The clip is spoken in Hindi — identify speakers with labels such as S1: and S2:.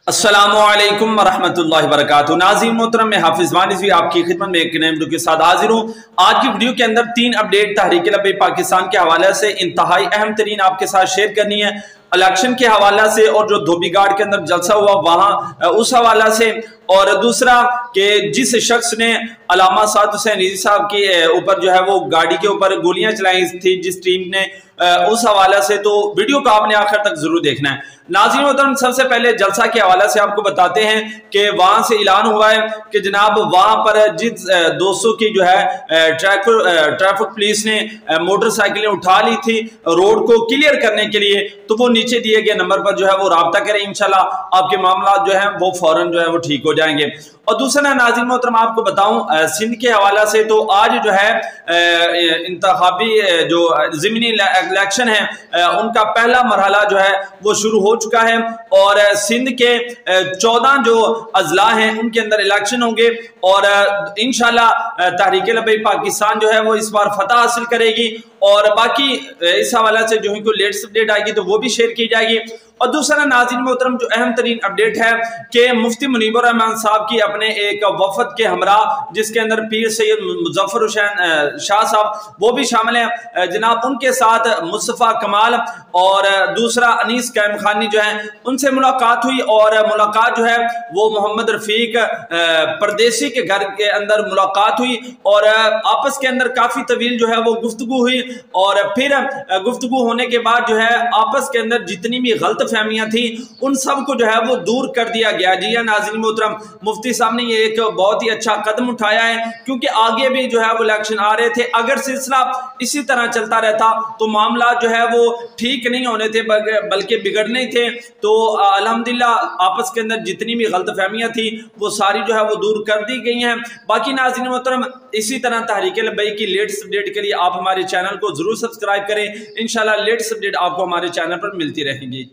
S1: अस्सलामुअलैकुम वरहमतुल्लाहि वबरकातुहू। नाज़रीन मोहतरम, मैं हाफिज वानिस आपकी खिदमत में एक नए वीडियो के साथ हाजिर हूँ। आज की वीडियो के अंदर 3 अपडेट तहरीक लब्बैक पाकिस्तान के हवाले से इंतहाई अहम तरीन आपके साथ शेयर करनी है। इलेक्शन के हवाला से और जो धोबी घाट के अंदर जलसा हुआ वहाँ उस हवाला से, और दूसरा कि जिस शख्स ने अल्लामा साद हुसैन रिजवी साहब के ऊपर जो है वो गाड़ी के ऊपर गोलियां चलाई थी जिस टीम ने, उस हवाले से, तो वीडियो को आपने आखिर तक जरूर देखना है। नाज़रीन मोहतरम, सबसे पहले जलसा के हवाले से आपको बताते हैं कि वहां से ऐलान हुआ है कि जनाब वहां पर जिस 200 की जो है ट्रैफिक पुलिस ने मोटरसाइकिलें उठा ली थी रोड को क्लियर करने के लिए, तो वो नीचे दिए गए नंबर पर जो है वो राब्ता करें। इंशाल्लाह आपके मामला जो है वो फौरन जो है वो ठीक हो जाएंगे। और दूसरा नाज़रीन मोहतरम आपको बताऊं सिंध के हवाला से, तो आज जो है इंतखाबी जो ज़मीनी इलेक्शन है उनका पहला मरहला जो है वो शुरू हो चुका है और सिंध के 14 जो अजला हैं उनके अंदर इलेक्शन होंगे और इंशाल्लाह तहरीक लब्बैक पाकिस्तान जो है वो इस बार फतह हासिल करेगी। और बाकी इस हवाले से जो है कोई लेटेस्ट अपडेट आएगी तो वो भी शेयर की जाएगी। और दूसरा नाज़रीन मोहतरम जो अहम तरीन अपडेट है कि मुफ्ती मुनीबुर रहमान साहब की अपने एक वफद के हमरा जिसके अंदर पीर सैयद मुजफ्फर हुसैन शाह साहब वो भी शामिल हैं जनाब, उनके साथ मुस्तफ़ा कमाल और दूसरा अनीस कैम खानी जो है उनसे मुलाकात हुई और मुलाकात जो है वो मोहम्मद रफीक परदेसी के घर के अंदर मुलाकात हुई और आपस के अंदर काफ़ी तवील जो है वो गुफ्तगू हुई और फिर गुफ्तगू होने के बाद जो है आपस के अंदर जितनी भी गलत फहमियां थी उन सब को जो है वो दूर कर दिया गया। जी हाँ नाज़रीन मोहतरम, मुफ्ती साहब ने ये एक बहुत ही अच्छा कदम उठाया है क्योंकि आगे भी जो है वो इलेक्शन आ रहे थे, अगर सिलसिला इसी तरह चलता रहता तो मामला जो है वो ठीक नहीं होने थे बल्कि बिगड़ने थे। तो अल्हम्दुलिल्लाह आपस के अंदर जितनी भी गलत फहमियां थी वो सारी जो है वो दूर कर दी गई हैं। बाकी नाज़रीन मोहतरम इसी तरह तहरीक लब्बैक की लेटेस्ट अपडेट के लिए आप हमारे चैनल को जरूर सब्सक्राइब करें। इंशाल्लाह लेटेस्ट अपडेट आपको हमारे चैनल पर मिलती रहेंगी।